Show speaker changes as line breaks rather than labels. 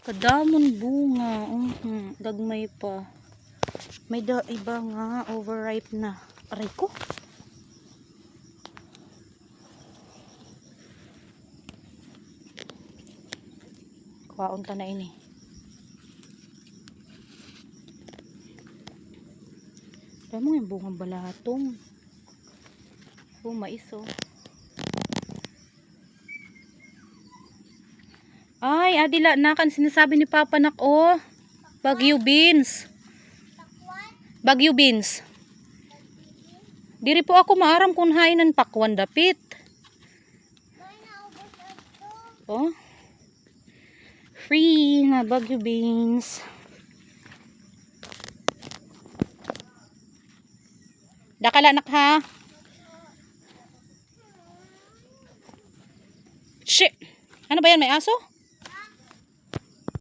Kadamon bunga. Gagmay pa. May iba nga overripe na. Aray ko. Kuwaon ta na ini. Damo yung bunga balatong. Mais oh. Ay, adila na kan sinasabi ni Papa nak oh. Bagyo beans. Bagyo beans. Diri po ako maaram kung hainan pakwan dapit. Oh. Free na bagyo beans. Dakala nak ha. Shit. Ano ba yan? May aso?